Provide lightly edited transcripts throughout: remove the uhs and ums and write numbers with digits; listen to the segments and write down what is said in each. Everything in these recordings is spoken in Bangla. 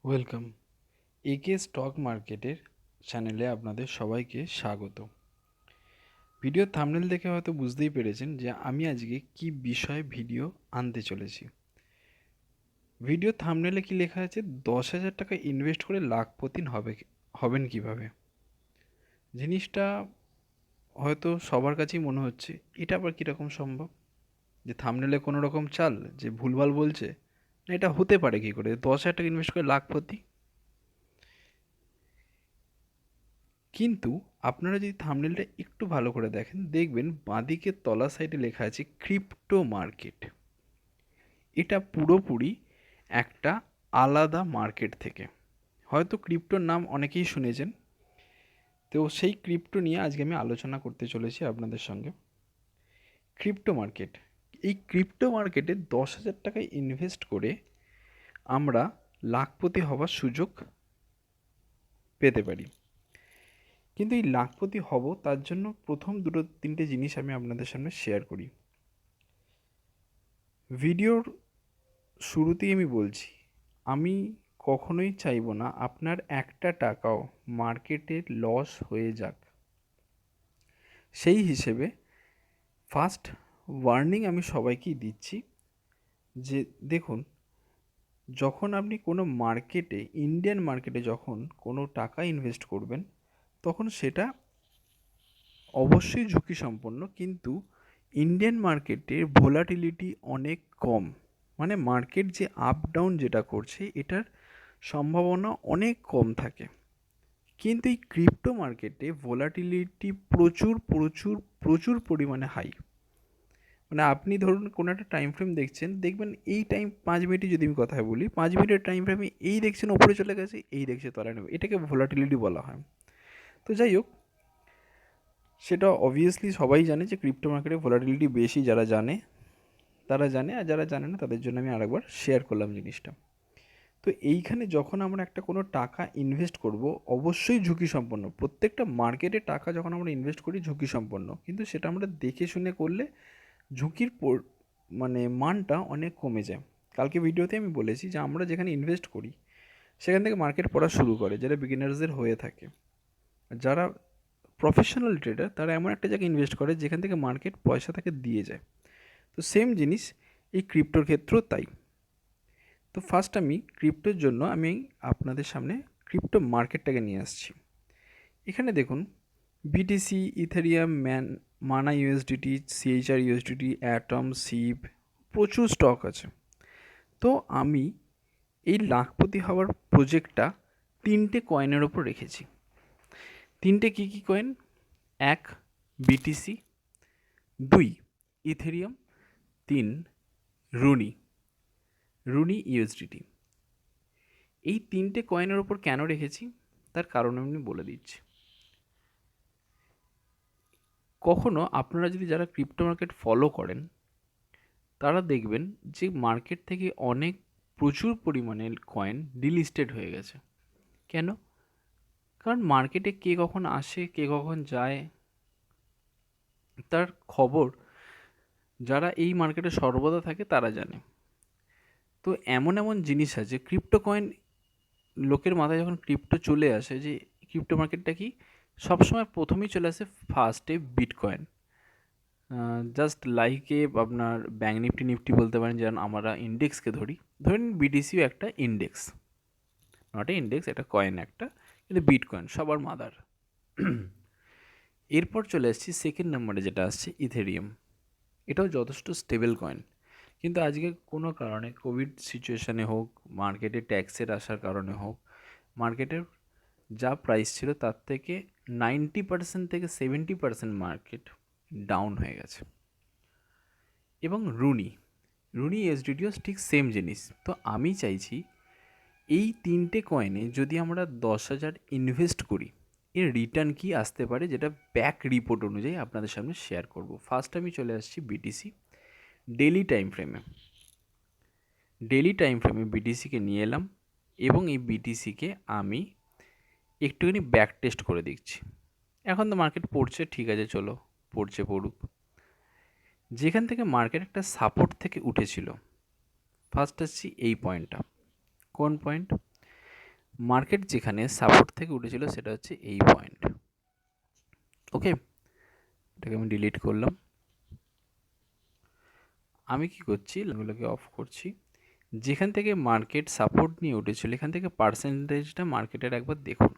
ওয়েলকাম একে স্টক মার্কেটের চ্যানেলে আপনাদের সবাইকে স্বাগত। ভিডিও থাম্বনেল দেখে হয়তো বুঝতেই পেরেছেন যে আমি আজকে কি বিষয়ে ভিডিও আনতে চলেছি। ভিডিও থাম্বনেলে কি লেখা আছে, 10,000 টাকা ইনভেস্ট করে লাখপতি হবেন কিভাবে। জিনিসটা হয়তো সবার কাছেই মনে হচ্ছে এটা আবার কীরকম সম্ভব, যে থাম্বনেলে কোনো রকম চাল যে ভুলভাল বলছে, না এটা হতে পারে কী করে 10,000 টাকা ইনভেস্ট করে লাখপতি। কিন্তু আপনারা যদি থাম্বনেলটা একটু ভালো করে দেখেন, দেখবেন বাঁদিকে তলা সাইডে লেখা আছে ক্রিপ্টো মার্কেট। এটা পুরোপুরি একটা আলাদা মার্কেট থেকে। হয়তো ক্রিপ্টোর নাম অনেকেই শুনেছেন, তো সেই ক্রিপ্টো নিয়ে আজকে আমি আলোচনা করতে চলেছি আপনাদের সঙ্গে। ক্রিপ্টো মার্কেট, এই ক্রিপ্টো মার্কেটে 10,000 টাকায় ইনভেস্ট করে আমরা লাখপতি হওয়ার সুযোগ পেতে পারি। কিন্তু এই লাখপতি হব তার জন্য প্রথম দুটো তিনটে জিনিস আমি আপনাদের সামনে শেয়ার করি। ভিডিওর শুরুতেই আমি বলছি, আমি কখনোই চাইবো না আপনার একটা টাকাও মার্কেটে লস হয়ে যাক। সেই হিসেবে ফার্স্ট ওয়ার্নিং আমি সবাইকেই দিচ্ছি যে দেখুন, যখন আপনি কোনো মার্কেটে, ইন্ডিয়ান মার্কেটে যখন কোনো টাকা ইনভেস্ট করবেন, তখন সেটা অবশ্যই ঝুঁকি সম্পন্ন, কিন্তু ইন্ডিয়ান মার্কেটের ভোলাটিলিটি অনেক কম। মানে মার্কেট যে আপ ডাউন যেটা করছে এটার সম্ভাবনা অনেক কম থাকে। কিন্তু এই ক্রিপ্টো মার্কেটে ভোলাটিলিটি প্রচুর প্রচুর প্রচুর পরিমাণে হাই। মানে আপনি ধরুন কোনো একটা টাইম ফ্রেম দেখছেন, দেখবেন এই টাইম 5 মিনিটে যদি আমি কথা বলি, 5 মিনিটের টাইম ফ্রেমে এই দেখছেন ওপরে চলে গেছে, এই দেখছে তলায় নেবে, এটাকে ভোলাটিলিটি বলা হয়। তো যাই হোক, সেটা অবভিয়াসলি সবাই জানে যে ক্রিপ্টো মার্কেটে ভোলাটিলিটি বেশি। যারা জানে তারা জানে, আর যারা জানে না তাদের জন্য আমি আরেকবার শেয়ার করলাম জিনিসটা। তো এইখানে যখন আমরা একটা কোনো টাকা ইনভেস্ট করব, অবশ্যই ঝুঁকি সম্পন্ন। প্রত্যেকটা মার্কেটে টাকা যখন আমরা ইনভেস্ট করি ঝুঁকি সম্পন্ন, কিন্তু সেটা আমরা দেখে শুনে করলে ঝুঁকির মানে মানটা অনেক কমে যায়। কালকে ভিডিওতে আমি বলেছি যে আমরা যেখানে ইনভেস্ট করি সেখান থেকে মার্কেট পড়া শুরু করে, যেটা বিগিনার্সদের হয়ে থাকে। যারা প্রফেশনাল ট্রেডার তারা এমন একটা জায়গায় ইনভেস্ট করে যেখান থেকে মার্কেট পয়সা তাকে দিয়ে যায়। তো সেম জিনিস এই ক্রিপ্টোর ক্ষেত্রেও তাই। তো ফার্স্ট আমি ক্রিপ্টোর জন্য আমি আপনাদের সামনে ক্রিপ্টো মার্কেটটাকে নিয়ে আসছি। এখানে দেখুন বিটিসি, ইথেরিয়াম, মানা USDT, C-HR USDT, atom, sheep, প্রচুর স্টক আছে। তো আমি এই লাখপতি হওয়ার প্রজেক্টটা 3টে কয়েনের ওপর রেখেছি। 3টে কী কী কয়েন? 1 বিটিসি, 2 ইথেরিয়াম, 3 রুনি ইউএসডিটি। এই 3টে কয়েনের ওপর কেন রেখেছি তার কারণ আমি বলে দিচ্ছি। কখনো আপনারা যদি যারা ক্রিপ্টো মার্কেট ফলো করেন তারা দেখবেন যে মার্কেট থেকে অনেক প্রচুর পরিমাণে কয়েন ডিলিস্টেড হয়ে গেছে। কেন? কারণ মার্কেটে কে কখন আসে কে কখন যায় তার খবর যারা এই মার্কেটে সর্বদা থাকে তারা জানে। তো এমন এমন জিনিস আছে, ক্রিপ্টো কয়েন, লোকের মাথায় যখন ক্রিপ্টো চলে আসে যে ক্রিপ্টো মার্কেটটা কি, সবসময় প্রথমেই চলে আসে ফার্স্টে বিটকয়েন। জাস্ট লাইকে আপনার ব্যাঙ্ক নিফটি বলতে পারেন, যেমন আমরা ইন্ডেক্সকে ধরেন বিটিসিও একটা ইন্ডেক্স, নট এ ইন্ডেক্স, এটা কয়েন একটা, কিন্তু বিটকয়েন সবার মাদার। এরপর চলে আসছি সেকেন্ড নম্বরে যেটা আসছে ইথেরিয়াম। এটাও যথেষ্ট স্টেবল কয়েন, কিন্তু আজকে কোনো কারণে কোভিড সিচুয়েশানে হোক, মার্কেটে ট্যাক্সের আসার কারণে হোক, মার্কেটের যা প্রাইস ছিল তার থেকে 90% থেকে 70% মার্কেট ডাউন হয়ে গেছে। এবং রুনি এসডিটিও ঠিক সেম জিনিস। তো আমি চাইছি এই 3টে কয়েনে যদি আমরা 10,000 ইনভেস্ট করি, এর রিটার্ন কি আসতে পারে, যেটা ব্যাক রিপোর্ট অনুযায়ী আপনাদের সামনে শেয়ার করব। ফার্স্ট আমি চলে আসছি বিটিসি। ডেলি টাইম ফ্রেমে বিটিসিকে নিয়ে এলাম এবং এই বিটিসিকে আমি একটুখানি ব্যাক টেস্ট করে দেখছি। এখন তো মার্কেট পড়ছে, ঠিক আছে চলো পড়ছে পড়ুক। যেখান থেকে মার্কেট একটা সাপোর্ট থেকে উঠেছিল, ফার্স্ট আসছি এই পয়েন্টটা। কোন পয়েন্ট? মার্কেট যেখানে সাপোর্ট থেকে উঠেছিল সেটা হচ্ছে এই পয়েন্ট। ওকে, এটাকে আমি ডিলিট করলাম। আমি কি করছি, এগুলোকে অফ করছি। যেখান থেকে মার্কেট সাপোর্ট নিয়ে উঠেছিল এখান থেকে পার্সেন্টেজটা মার্কেটের একবার দেখুন।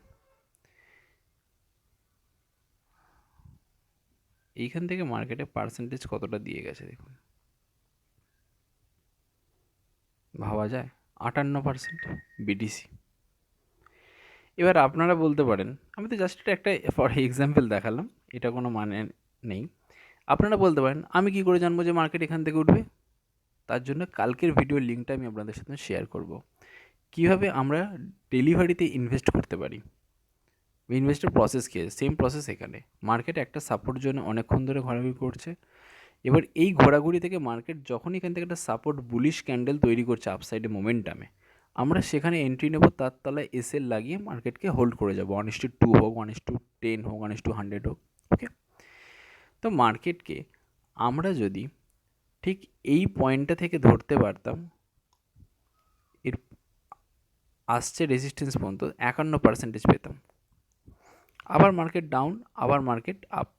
এইখান থেকে মার্কেটে পার্সেন্টেজ কতটা দিয়ে গেছে দেখুন, ভাবা যায় 58% বিটিসি। এবার আপনারা বলতে পারেন, আমি তো জাস্ট একটা ফর এক্সাম্পল দেখালাম, এটা কোনো মানে নেই। আপনারা বলতে পারেন আমি কি করে জানবো যে মার্কেট এখান থেকে উঠবে? তার জন্য কালকের ভিডিওর লিঙ্কটা আমি আপনাদের সাথে শেয়ার করব, কীভাবে আমরা ডেলিভারিতে ইনভেস্ট করতে পারি। ইনভেস্টের প্রসেস কী? সেম প্রসেস এখানে। মার্কেট একটা সাপোর্ট জন্য অনেকক্ষণ ধরে ঘোরাঘুরি করছে। এবার এই ঘোরাঘুরি থেকে মার্কেট যখন এখান থেকে একটা সাপোর্ট বুলিশ ক্যান্ডেল তৈরি করছে আপসাইডে মোমেন্টামে, আমরা সেখানে এন্ট্রি নেব, তার তলায় এসএল লাগিয়ে মার্কেটকে হোল্ড করে যাবো। 1:2 হোক, 1:10 হোক, 1:100 হোক। ওকে, তো মার্কেটকে আমরা যদি ঠিক এই পয়েন্টটা থেকে ধরতে পারতাম, এর আসছে রেজিস্ট্যান্স পর্যন্ত 51% পেতাম। আবার মার্কেট ডাউন, আবার মার্কেট আপ,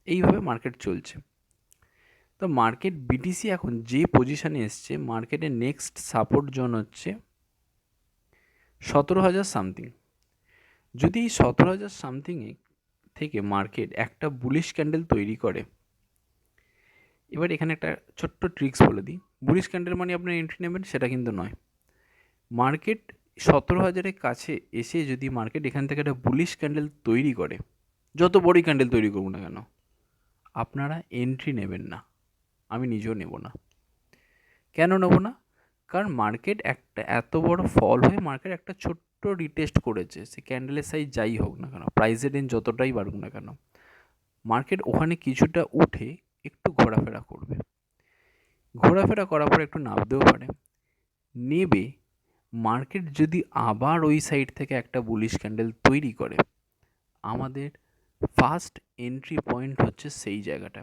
এইভাবে মার্কেট চলছে। তো মার্কেট বিটিসি এখন যে পজিশানে এসছে, মার্কেটের নেক্সট সাপোর্ট জোন হচ্ছে 17,000 সামথিং। যদি এই 17,000 সামথিংয়ে থেকে মার্কেট একটা বুলিশ ক্যান্ডেল তৈরি করে, এবার এখানে একটা ছোট্ট ট্রিক্স বলে দিই। বুলিশ ক্যান্ডেল মানে আপনার এন্ট্রি নেবেন সেটা কিন্তু নয়। মার্কেট 17,000-এর কাছে এসে যদি মার্কেট এখান থেকে একটা বুলিশ ক্যান্ডেল তৈরি করে, যত বড়ই ক্যান্ডেল তৈরি করুন না কেন, আপনারা এন্ট্রি নেবেন না, আমি নিজেও নেব না। কেন নেব না? কারণ মার্কেট একটা এত বড় ফল হয়ে মার্কেট একটা ছোট্ট রিটেস্ট করেছে, সে ক্যান্ডেলের সাইজ যাই হোক না কেন, প্রাইসের রেঞ্জ যতটাই বাড়ুক না কেন, মার্কেট ওখানে কিছুটা উঠে একটু ঘোরাফেরা করবে। ঘোরাফেরা করার পর একটু নামতেও পারে, নেবে। মার্কেট যদি আবার ওই সাইড থেকে একটা বুলিশ ক্যান্ডেল তৈরি করে, আমাদের ফার্স্ট এন্ট্রি পয়েন্ট হচ্ছে সেই জায়গাটা।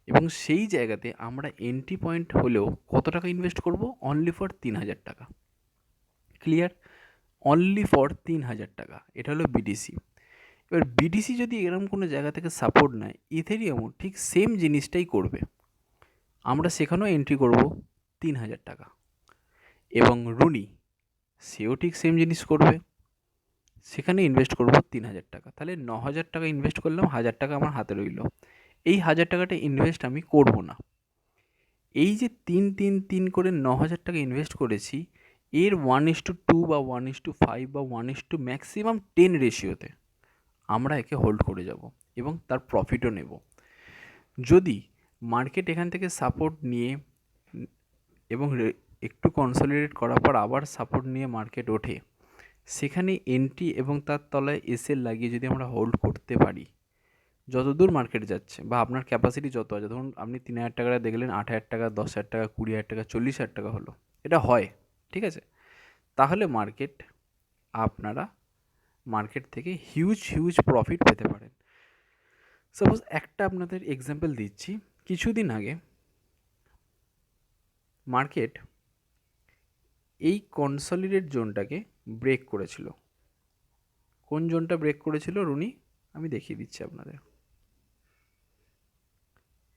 এবং সেই জায়গাতে আমরা এন্ট্রি পয়েন্ট হলেও কত টাকা ইনভেস্ট করব? অনলি ফর 3,000 টাকা। ক্লিয়ার? অনলি ফর 3,000 টাকা। এটা হলো বিটিসি। এবার বিটিসি যদি এরকম কোনো জায়গা থেকে সাপোর্ট নেয়, ইথেরিয়ামও ঠিক সেম জিনিসটাই করবে। আমরা সেখানেও এন্ট্রি করব 3,000 টাকা। এবং রুনি সেও ঠিক সেম জিনিস করবে, সেখানে ইনভেস্ট করব 3,000 টাকা। তাহলে 9,000 টাকা ইনভেস্ট করলাম, 1,000 টাকা আমার হাতে রইল। এই 1,000 টাকাটা ইনভেস্ট আমি করব না। এই যে 3 করে 9,000 টাকা ইনভেস্ট করেছি, এর 1:2 বা 1:5 বা 1:, ম্যাক্সিমাম 10 রেশিওতে আমরা একে হোল্ড করে যাব এবং তার প্রফিটও নেব। যদি মার্কেট এখান থেকে সাপোর্ট নিয়ে এবং একটু কনসলিডেট করার পর আবার সাপোর্ট নিয়ে মার্কেট ওঠে, সেখানে এন্ট্রি এবং তার তলায় এসএল লাগিয়ে যদি আমরা হোল্ড করতে পারি, যত দূর মার্কেট যাচ্ছে বা আপনার ক্যাপাসিটি যত আছে, ধরুন আপনি 3,000 টাকাটা দেখলেন, 8,000 টাকা, 10,000 টাকা, 20,000 টাকা, 40,000 টাকা হলো, এটা হয়, ঠিক আছে? তাহলে আপনারা মার্কেট থেকে হিউজ প্রফিট পেতে পারেন। সাপোজ একটা আপনাদের এক্সাম্পল দিচ্ছি। কিছুদিন আগে মার্কেট এই কনসলিডেট জোনটাকে ব্রেক করেছিল। কোন জোনটা ব্রেক করেছিল রুনি? আমি দেখিয়ে দিচ্ছি আপনাদের।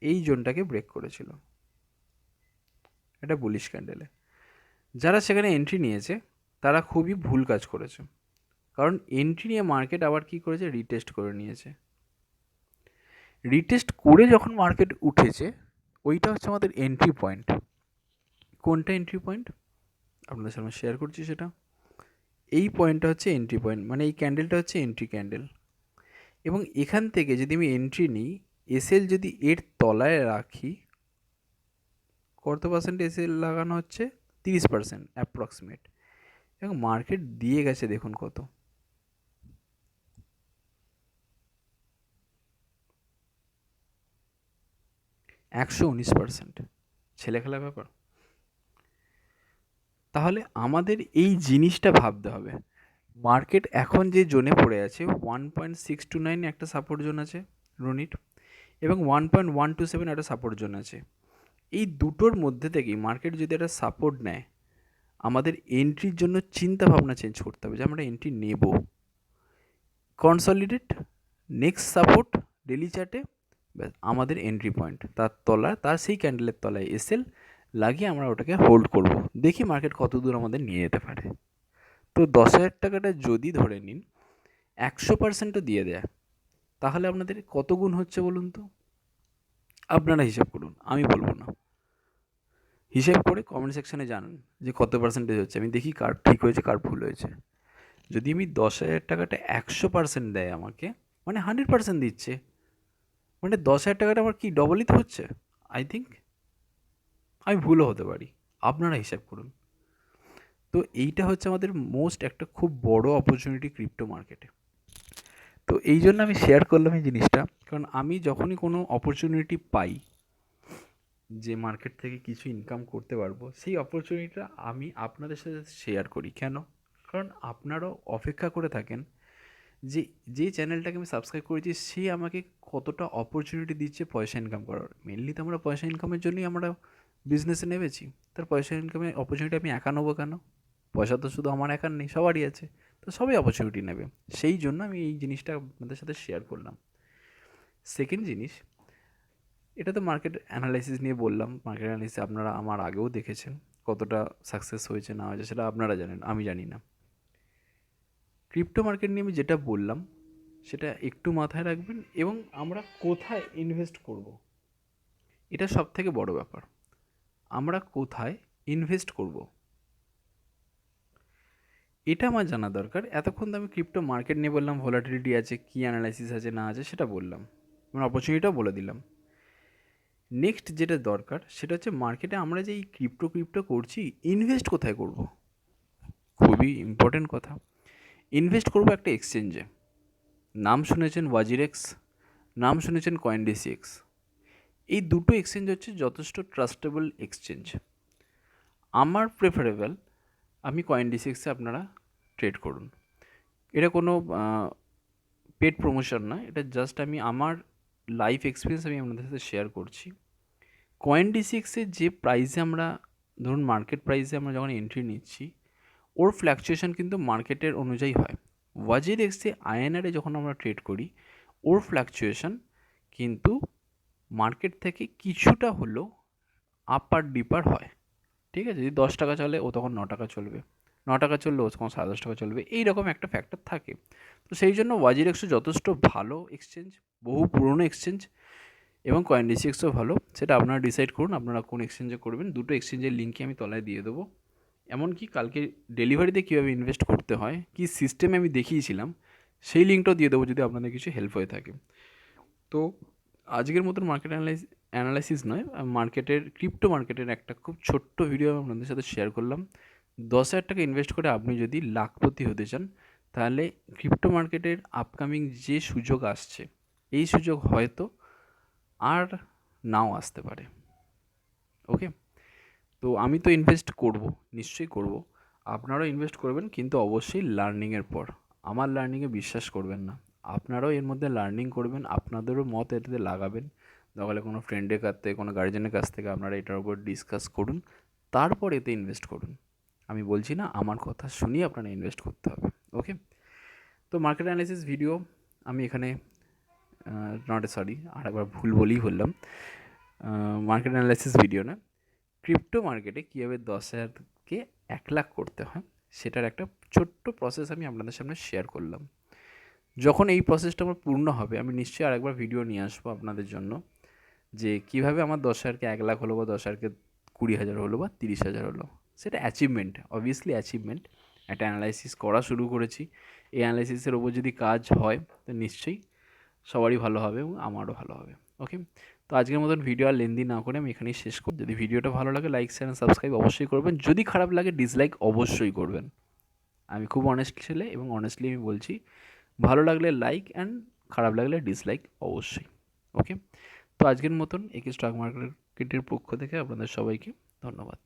এই জোনটাকে ব্রেক করেছিল, এটা বুলিশ ক্যান্ডেলে। যারা সেখানে এন্ট্রি নিয়েছে তারা খুবই ভুল কাজ করেছে, কারণ এন্ট্রি নিয়ে মার্কেট আবার কি করেছে? রিটেস্ট করে নিয়েছে। রিটেস্ট করে যখন মার্কেট উঠেছে, ওইটা হচ্ছে আমাদের এন্ট্রি পয়েন্ট। কোনটা এন্ট্রি পয়েন্ট? আপনাদের সামনে শেয়ার করছি সেটা। এই পয়েন্টটা হচ্ছে এন্ট্রি পয়েন্ট, মানে এই ক্যান্ডেলটা হচ্ছে এন্ট্রি ক্যান্ডেল। এবং এখান থেকে যদি আমি এন্ট্রি নিই, এসএল যদি এর তলায় রাখি, কত পার্সেন্ট এসএল লাগানো হচ্ছে? 30% অ্যাপ্রক্সিমেট। এবং মার্কেট দিয়ে গেছে দেখুন কত, 119%। ছেলেখেলা ব্যাপার। তাহলে আমাদের এই জিনিসটা ভাবতে হবে। মার্কেট এখন যে জোনে পড়ে আছে 1.629 একটা সাপোর্ট জোন আছে রুনিট, এবং 1.127 একটা সাপোর্ট জোন আছে। এই দুটোর মধ্যে থেকেই মার্কেট যদি একটা সাপোর্ট নেয়, আমাদের এন্ট্রির জন্য চিন্তা ভাবনা চেঞ্জ করতে হবে যে আমরা এন্ট্রি নেব। কনসলিডেট, নেক্সট সাপোর্ট ডেলি চার্টে, ব্যাস আমাদের এন্ট্রি পয়েন্ট, তার সেই ক্যান্ডেলের তলায় এসএল লাগিয়ে আমরা ওটাকে হোল্ড করব, দেখি মার্কেট কত দূর আমাদের নিয়ে যেতে পারে। তো 10,000 টাকাটা যদি ধরে নিন 100%ও দিয়ে দেয়, তাহলে আপনাদের কত গুণ হচ্ছে বলুন তো? আপনারা হিসাব করুন, আমি বলবো না। হিসাব করে কমেন্ট সেকশানে জানান যে কত পার্সেন্টেজ হচ্ছে, আমি দেখি কার ঠিক হয়েছে কার ভুল হয়েছে। যদি আমি 10,000 টাকাটা 100% দেয় আমাকে, মানে 100% দিচ্ছে, মানে 10,000 টাকাটা আমার কি ডবলই তো হচ্ছে? আই থিঙ্ক আমি ভুলও হতে পারি, আপনারা হিসাব করুন। তো এইটা হচ্ছে আমাদের মোস্ট একটা খুব বড় অপরচুনিটি ক্রিপ্টো মার্কেটে। তো এই জন্য আমি শেয়ার করলাম এই জিনিসটা, কারণ আমি যখনই কোনো অপরচুনিটি পাই যে মার্কেট থেকে কিছু ইনকাম করতে পারবো, সেই অপরচুনিটিটা আমি আপনাদের সাথে শেয়ার করি। কেন? কারণ আপনারাও অপেক্ষা করে থাকেন যে যে চ্যানেলটাকে আমি সাবস্ক্রাইব করেছি সে আমাকে কতটা অপরচুনিটি দিচ্ছে পয়সা ইনকাম করার। মেনলি তো আমরা পয়সা ইনকামের জন্যই আমরা বিজনেসে নেমেছি। তার পয়সা ইনকামের অপরচুনিটি আমি একা নেবো কেন? পয়সা তো শুধু আমার একার নেই, সবারই আছে। তো সবাই অপরচুনিটি নেবে, সেই জন্য আমি এই জিনিসটা আপনাদের সাথে শেয়ার করলাম। সেকেন্ড জিনিস, এটা তো মার্কেট অ্যানালাইসিস নিয়ে বললাম। মার্কেট অ্যানালাইসিস আপনারা আমার আগেও দেখেছেন, কতটা সাকসেস হয়েছে না হয়েছে সেটা আপনারা জানেন, আমি জানি না। ক্রিপ্টো মার্কেট নিয়ে আমি যেটা বললাম সেটা একটু মাথায় রাখবেন, এবং আমরা কোথায় ইনভেস্ট করব, এটা সব থেকে বড় ব্যাপার। আমরা কোথায় ইনভেস্ট করব এটা আমার জানা দরকার। এতক্ষণ তো আমি ক্রিপ্টো মার্কেট নিয়ে বললাম, ভোলাটিলিটি আছে, কী অ্যানালাইসিস আছে না আছে সেটা বললাম, আমার অপরচুনিটিটাও বলে দিলাম। নেক্সট যেটা দরকার সেটা হচ্ছে মার্কেটে আমরা যে এই ক্রিপ্টো করছি, ইনভেস্ট কোথায় করব? খুবই ইম্পর্টেন্ট কথা। ইনভেস্ট করব একটা এক্সচেঞ্জে। নাম শুনেছেন ওয়াজিরেক্স, নাম শুনেছেন কয়েনডিসিএক্স। এই দুটো এক্সচেঞ্জ হচ্ছে যথেষ্ট ট্রাস্টেবল এক্সচেঞ্জ। আমার প্রেফারেবল আমি কয়েনডিসিএক্সে আপনারা ট্রেড করুন। এটা কোনো পেড প্রমোশন না, এটা জাস্ট আমি আমার লাইফ এক্সপিরিয়েন্স আমি আপনাদের সাথে শেয়ার করছি। কয়েনডিসিএক্সের যে প্রাইসে আমরা, ধরুন মার্কেট প্রাইসে আমরা যখন এন্ট্রি নিচ্ছি, ওর ফ্ল্যাকচুয়েশন কিন্তু মার্কেটের অনুযায়ী হয়। ওয়াজিরেক্সে আইএনআরে যখন আমরা ট্রেড করি, ওর ফ্ল্যাকচুয়েশন কিন্তু মার্কেট থেকে কিছুটা হলেও আপার ডিপার হয়। ঠিক আছে, যদি 10 টাকা চলে ও তখন 9 টাকা চলবে, 9 টাকা চললে ও তখন 10.5 টাকা চলবে, এইরকম একটা ফ্যাক্টর থাকে। তো সেই জন্য ওয়াজিরেক্সও যথেষ্ট ভালো এক্সচেঞ্জ, বহু পুরনো এক্সচেঞ্জ, এবং কয়েনডিসিএক্সও ভালো। সেটা আপনারা ডিসাইড করুন আপনারা কোন এক্সচেঞ্জে করবেন। দুটো এক্সচেঞ্জের লিঙ্কই আমি তলায় দিয়ে দেবো। এমনকি কালকে ডেলিভারিতে কীভাবে ইনভেস্ট করতে হয়, কী সিস্টেমে আমি দেখিয়েছিলাম, সেই লিঙ্কটাও দিয়ে দেবো যদি আপনাদের কিছু হেল্প হয়ে থাকে। তো আজকের মতন মার্কেট অ্যানালাইসিস নয়, মার্কেটের ক্রিপ্টো মার্কেটের একটা খুব ছোট্ট ভিডিও আমি আপনাদের সাথে শেয়ার করলাম। 10,000 টাকা ইনভেস্ট করে আপনি যদি লাখপতি হতে চান, তাহলে ক্রিপ্টো মার্কেটের আপকামিং যে সুযোগ আসছে, এই সুযোগ হয়তো আর নাও আসতে পারে। ওকে, তো আমি তো ইনভেস্ট করব, নিশ্চয়ই করব। আপনারাও ইনভেস্ট করবেন, কিন্তু অবশ্যই লার্নিংয়ের পর। আমার লার্নিংয়ে বিশ্বাস করবেন না, আপনারাও এর মধ্যে লার্নিং করবেন, আপনাদেরও মত এটাতে লাগাবেন। তাহলে কোনো ফ্রেন্ডের কাছ থেকে, কোনো গার্জেনের কাছ থেকে আপনারা এটার উপর ডিসকাস করুন, তারপর এতে ইনভেস্ট করুন। আমি বলছি না আমার কথা শুনিয়ে আপনারা ইনভেস্ট করতে হবে। ওকে, তো মার্কেট অ্যানালাইসিস ভিডিও আমি এখানে আরেকবার ভুল বলেই বললাম, মার্কেট অ্যানালাইসিস ভিডিও না, ক্রিপ্টো মার্কেটে কীভাবে 10,000কে 1 লাখ করতে হয় সেটার একটা ছোট্ট প্রসেস আমি আপনাদের সামনে শেয়ার করলাম। যখন এই প্রসেসটা আমার পূর্ণ হবে, আমি নিশ্চয়ই আরেকবার ভিডিও নিয়ে আসবো আপনাদের জন্য, যে কীভাবে আমার 10,000কে 1 লাখ হলো, বা 10,000কে 20,000 হলো, বা 30,000 হলো। সেটা অ্যাচিভমেন্ট, অবভিয়াসলি অ্যাচিভমেন্ট। একটা অ্যানালাইসিস করা শুরু করেছি, এই অ্যানালাইসিসের ওপর যদি কাজ হয় তো নিশ্চয়ই সবারই ভালো হবে এবং আমারও ভালো হবে। ওকে, তো আজকের মতন ভিডিও আর লেন্দি না করে আমি এখানেই শেষ করি। যদি ভিডিওটা ভালো লাগে লাইক শেয়ার অ্যান্ড সাবস্ক্রাইব অবশ্যই করবেন, যদি খারাপ লাগে ডিসলাইক অবশ্যই করবেন। আমি খুব অনেস্ট ছেলে, এবং অনেস্টলি আমি বলছি, ভালো লাগলে লাইক অ্যান্ড খারাপ লাগলে ডিসলাইক অবশ্যই। ওকে, তো আজকের মতন একে স্টক মার্কেটের পক্ষ থেকে আপনাদের সবাইকে ধন্যবাদ।